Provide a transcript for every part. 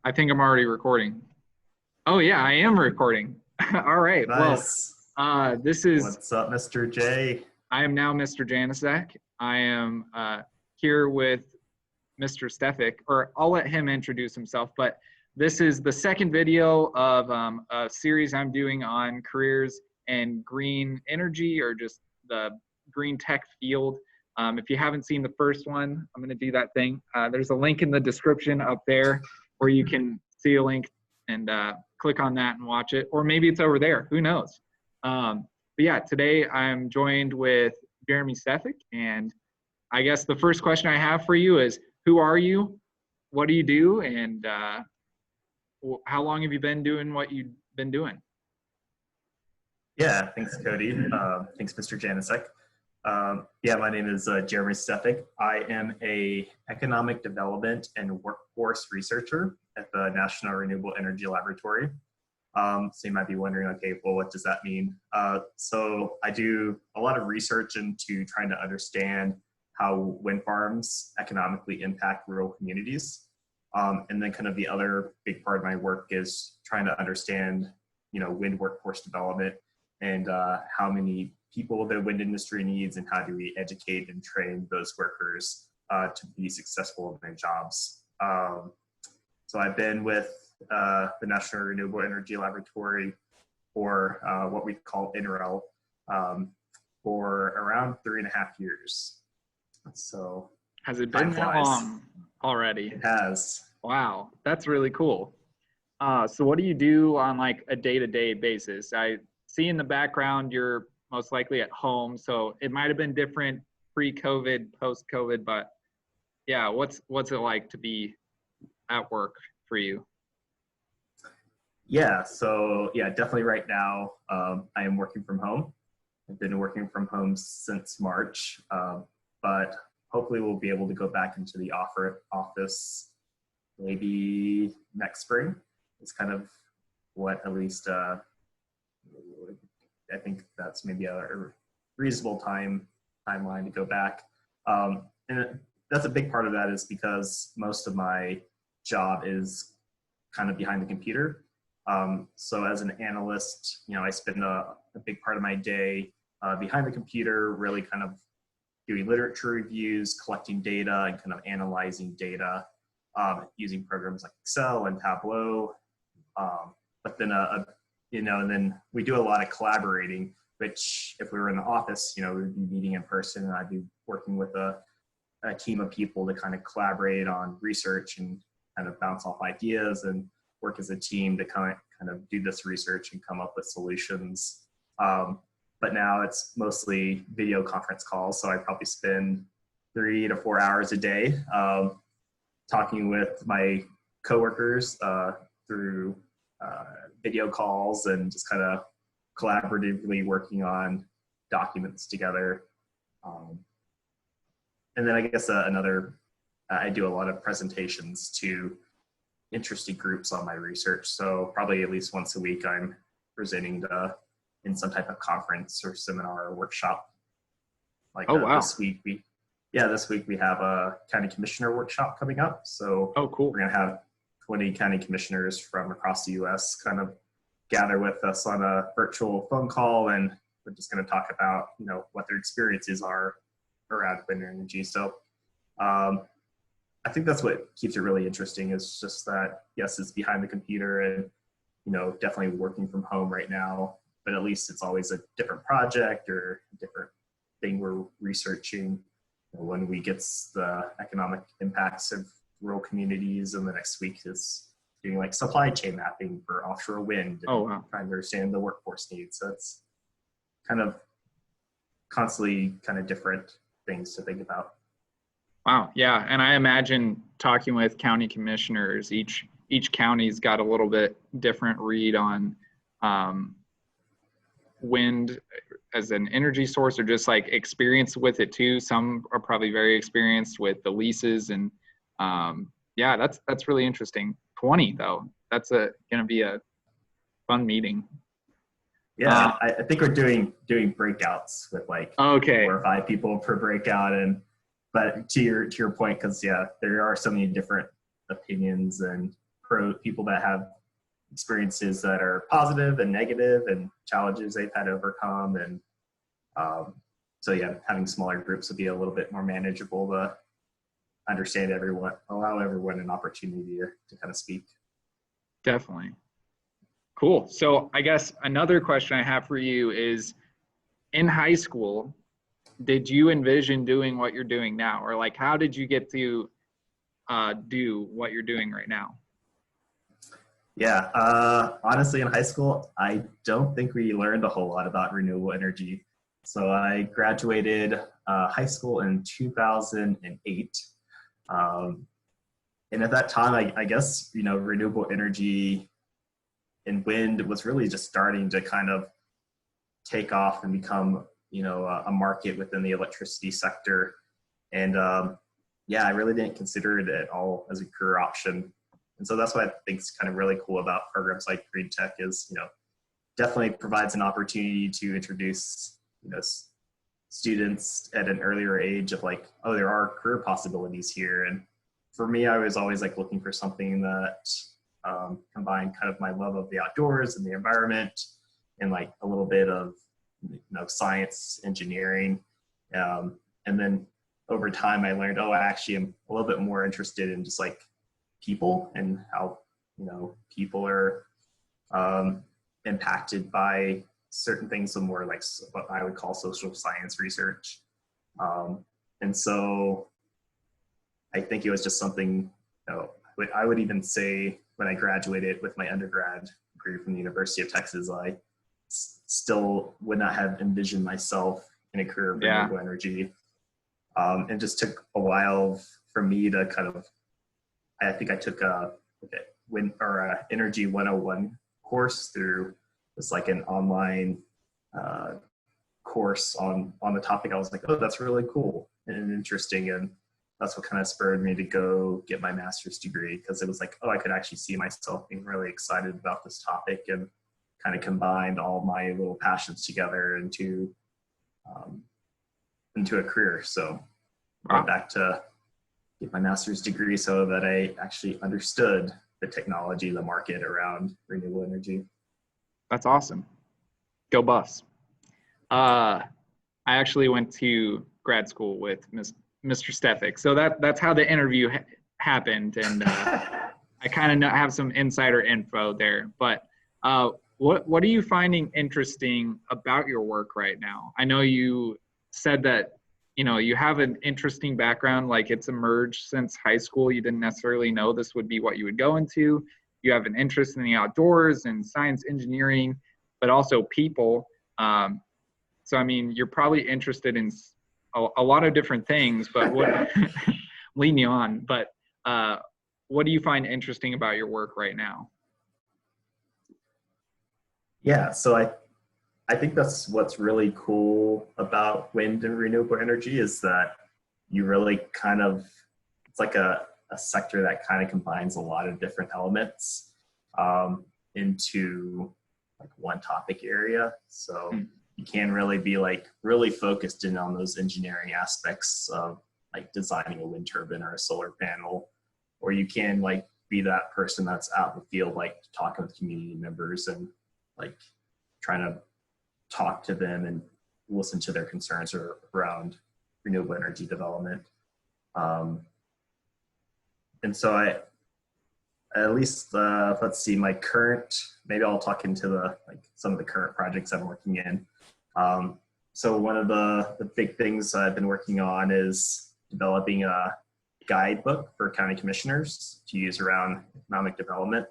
I think I'm already recording. Oh yeah, I am recording. All right. Nice. Well, this is. What's up, Mr. J? I am now Mr. Janicek. I am here with Mr. Stefek, or I'll let him introduce himself. But this is the second video of a series I'm doing on careers in green energy, or just the green tech field. If you haven't seen the first one, I'm going to do that thing. There's a link in the description up there where you can see a link and click on that and watch it. Or maybe it's over there. Who knows? But yeah, today I'm joined with Jeremy Stefek. And I guess the first question I have for you is, who are you? What do you do? And how long have you been doing what you've been doing? Yeah, thanks, Cody. Thanks, Mr. Janicek. Yeah, my name is Jeremy Stefek. I am a economic development and workforce researcher at the National Renewable Energy Laboratory. So you might be wondering, okay, well, what does that mean? So I do a lot of research into trying to understand how wind farms economically impact rural communities. And then kind of the other big part of my work is trying to understand, wind workforce development and how many people the wind industry needs, and how do we educate and train those workers to be successful in their jobs. So I've been with the National Renewable Energy Laboratory for what we call NREL for around 3.5 years. So has it been that long already? It has. Wow, that's really cool. So what do you do on like a day-to-day basis? I see in the background you're most likely at home, so it might have been different pre-COVID, post-COVID, but yeah, what's it like to be at work for you? Yeah, so yeah, definitely right now I am working from home. I've been working from home since March, but hopefully we'll be able to go back into the office maybe next spring. It's kind of what at least I think that's maybe a reasonable timeline to go back. And that's a big part of that is because most of my job is kind of behind the computer. So as an analyst, I spend a big part of my day behind the computer, really kind of doing literature reviews, collecting data, and kind of analyzing data using programs like Excel and Tableau. But then and then we do a lot of collaborating, which if we were in the office, we'd be meeting in person, and I'd be working with a team of people to kind of collaborate on research and kind of bounce off ideas and work as a team to kind of do this research and come up with solutions. But now it's mostly video conference calls, so I probably spend 3 to 4 hours a day talking with my coworkers through video calls and just kind of collaboratively working on documents together. And then I guess I do a lot of presentations to interested groups on my research. So probably at least once a week I'm presenting in some type of conference or seminar or workshop. Like wow. This week we have a county commissioner workshop coming up. So cool. We're gonna have 20 county commissioners from across the US kind of gather with us on a virtual phone call, and we're just going to talk about, what their experiences are around wind energy. So I think that's what keeps it really interesting, is just that, yes, it's behind the computer and, definitely working from home right now, but at least it's always a different project or a different thing we're researching. One week it's the economic impacts of rural communities, and the next week is doing like supply chain mapping for offshore wind and wow. trying to understand the workforce needs. So it's kind of constantly kind of different things to think about. Wow, yeah, and I imagine talking with county commissioners, each county's got a little bit different read on wind as an energy source, or just like experience with it too. Some are probably very experienced with the leases, and yeah, that's really interesting. 20 though, that's gonna be a fun meeting. Yeah, I think we're doing breakouts with like 4 or 5 people per breakout, but to your point, because yeah, there are so many different opinions and people that have experiences that are positive and negative and challenges they've had to overcome. And so yeah, having smaller groups would be a little bit more manageable to understand everyone, allow everyone an opportunity to kind of speak. Definitely. Cool. So I guess another question I have for you is, in high school, did you envision doing what you're doing now? Or like, how did you get to do what you're doing right now? Yeah, honestly, in high school, I don't think we learned a whole lot about renewable energy. So I graduated high school in 2008. And at that time, I guess, renewable energy and wind was really just starting to kind of take off and become, a market within the electricity sector. And yeah, I really didn't consider it at all as a career option. And so that's what I think is kind of really cool about programs like Green Tech is, definitely provides an opportunity to introduce, students at an earlier age of like, oh, there are career possibilities here. And for me, I was always like looking for something that combined kind of my love of the outdoors and the environment and like a little bit of, science, engineering. And then over time I learned, oh, I actually am a little bit more interested in just like people and how, people are impacted by certain things, so more like what I would call social science research. And so I think it was just something, I would even say when I graduated with my undergrad degree from the University of Texas, I still would not have envisioned myself in a career of renewable energy. It just took a while for me to kind of, I think I took a Energy 101 course through just like an online course on the topic. I was like, oh, that's really cool and interesting. And that's what kind of spurred me to go get my master's degree, because it was like, oh, I could actually see myself being really excited about this topic and kind of combined all my little passions together into a career. So I went back to get my master's degree so that I actually understood the technology, the market around renewable energy. That's awesome. Go Buffs. I actually went to grad school with Mr. Stefek. So that's how the interview happened. And I kind of have some insider info there. But what are you finding interesting about your work right now? I know you said that, you have an interesting background, like it's emerged since high school. You didn't necessarily know this would be what you would go into. You have an interest in the outdoors and science, engineering, but also people. So, I mean, you're probably interested in a lot of different things, but what, lead me on, but what do you find interesting about your work right now? Yeah, so I think that's what's really cool about wind and renewable energy is that you really kind of, it's like a sector that kind of combines a lot of different elements into like one topic area. So you can really be like really focused in on those engineering aspects of like designing a wind turbine or a solar panel, or you can like be that person that's out in the field, like talking with community members and like trying to talk to them and listen to their concerns around renewable energy development. And so I, at least, let's see, my current, maybe I'll talk into some of the current projects I'm working in. So one of the big things I've been working on is developing a guidebook for county commissioners to use around economic development.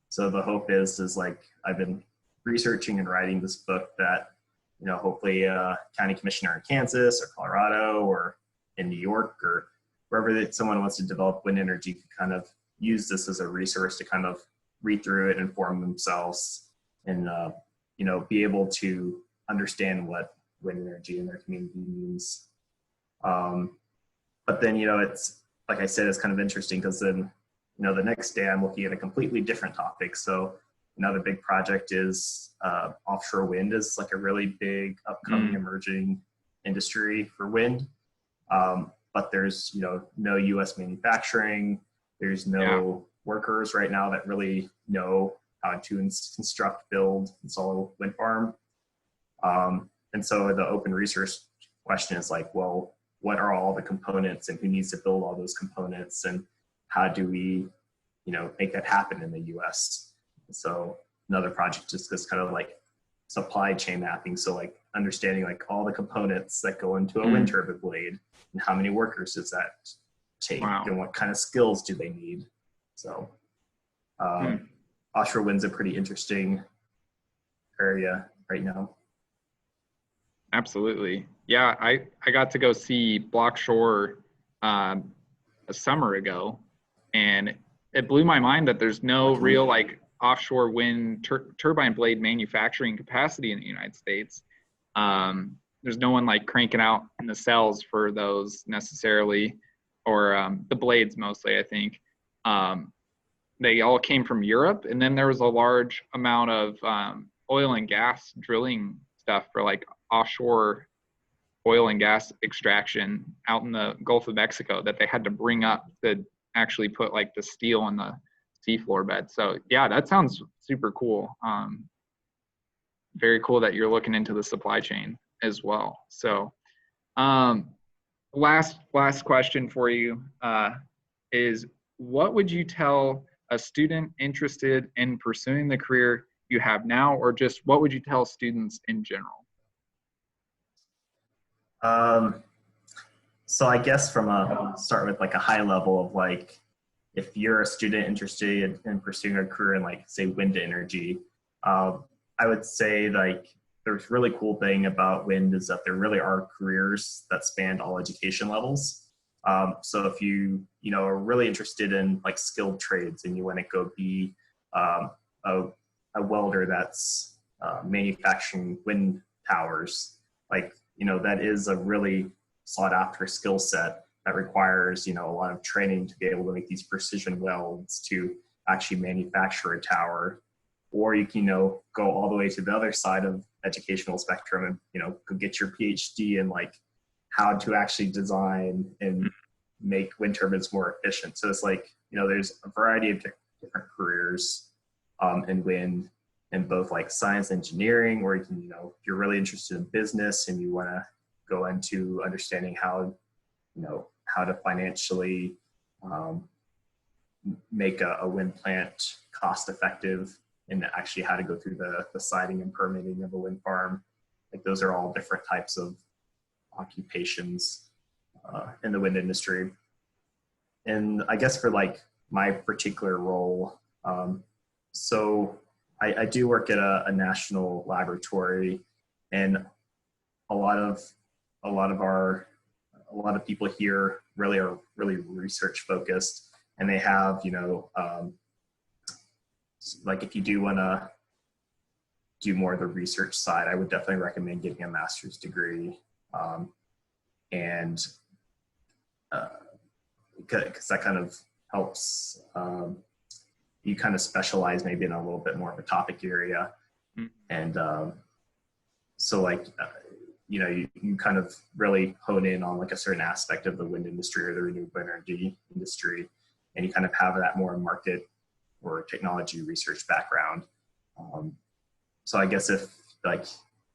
So the hope is like, I've been researching and writing this book that, hopefully a county commissioner in Kansas or Colorado or in New York or wherever someone wants to develop wind energy can kind of use this as a resource to kind of read through it, inform themselves, and, be able to understand what wind energy in their community means. But then, it's, like I said, it's kind of interesting because then, the next day I'm looking at a completely different topic. So another big project is offshore wind is like a really big upcoming emerging industry for wind. But there's, no U.S. manufacturing. There's no workers right now that really know how to construct, build, install a wind farm. And so the open research question is like, well, what are all the components and who needs to build all those components, and how do we, make that happen in the US? So another project is this kind of like supply chain mapping. So like understanding like all the components that go into a wind turbine blade, and how many workers does that take, and what kind of skills do they need? So offshore wind's a pretty interesting area right now. Absolutely. Yeah, I got to go see Block Shore a summer ago, and it blew my mind that there's no real like offshore wind turbine blade manufacturing capacity in the United States. There's no one like cranking out in the cells for those necessarily, or the blades mostly, I think. They all came from Europe, and then there was a large amount of oil and gas drilling stuff for like offshore oil and gas extraction out in the Gulf of Mexico that they had to bring up to actually put like the steel on the seafloor bed. So yeah, that sounds super cool. Very cool that you're looking into the supply chain as well. So last question for you is, what would you tell a student interested in pursuing the career you have now, or just what would you tell students in general? So I guess start with like a high level of like, if you're a student interested in pursuing a career in like say wind energy, I would say like the really cool thing about wind is that there really are careers that span all education levels. So if you are really interested in like skilled trades and you want to go be a welder that's manufacturing wind towers, like that is a really sought after skill set that requires a lot of training to be able to make these precision welds to actually manufacture a tower. Or you can go all the way to the other side of educational spectrum and go get your PhD in like how to actually design and make wind turbines more efficient. So it's like there's a variety of different careers in wind, in both like science engineering, or you can if you're really interested in business and you want to go into understanding how to financially make a wind plant cost effective, and actually how to go through the siting and permitting of a wind farm. Like those are all different types of occupations in the wind industry. And I guess for like my particular role, so I do work at a national laboratory, and a lot of people here really are really research focused, and they have like if you do want to do more of the research side, I would definitely recommend getting a master's degree, and because that kind of helps you kind of specialize maybe in a little bit more of a topic area. And so like you kind of really hone in on like a certain aspect of the wind industry or the renewable energy industry, and you kind of have that more market or technology research background. So I guess if like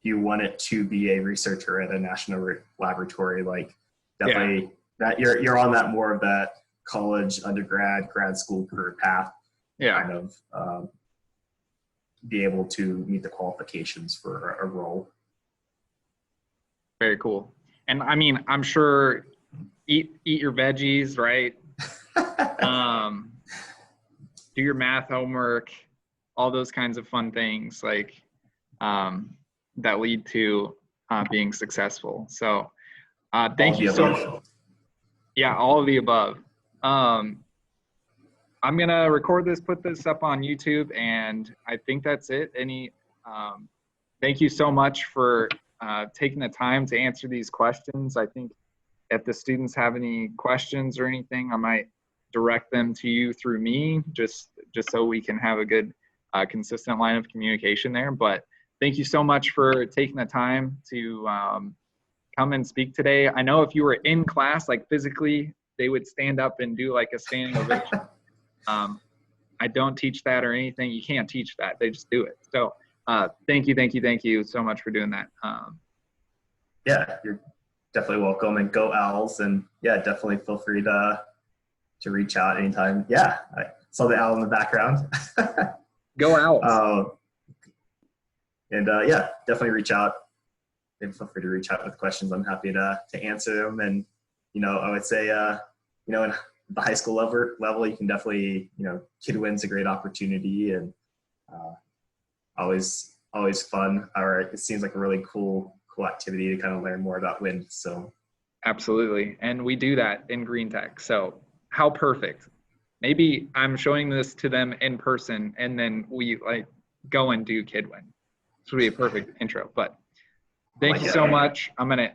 you wanted to be a researcher at a national laboratory, like definitely that you're on that more of that college, undergrad, grad school career path. Kind of be able to meet the qualifications for a role. Very cool. And I mean, I'm sure eat your veggies, right? Do your math homework, all those kinds of fun things like that lead to being successful. So thank you so much. Yeah, all of the above. I'm going to record this, put this up on YouTube, and I think that's it. Thank you so much for taking the time to answer these questions. I think if the students have any questions or anything, I might direct them to you through me, just so we can have a good, consistent line of communication there. But thank you so much for taking the time to come and speak today. I know if you were in class, like physically, they would stand up and do like a standing ovation. I don't teach that or anything. You can't teach that. They just do it. So thank you so much for doing that. Yeah, you're definitely welcome, and go Owls. And yeah, definitely feel free to reach out anytime. Yeah, I saw the owl in the background. Go Owls. And yeah, definitely reach out. And feel free to reach out with questions. I'm happy to answer them. And, I would say, in the high school level, you can definitely, Kidwin's a great opportunity, and always fun. Or it seems like a really cool activity to kind of learn more about wind. So absolutely. And we do that in Green Tech. So how perfect. Maybe I'm showing this to them in person, and then we go and do Kidwin. This would be a perfect intro. But thank you so much. I'm going to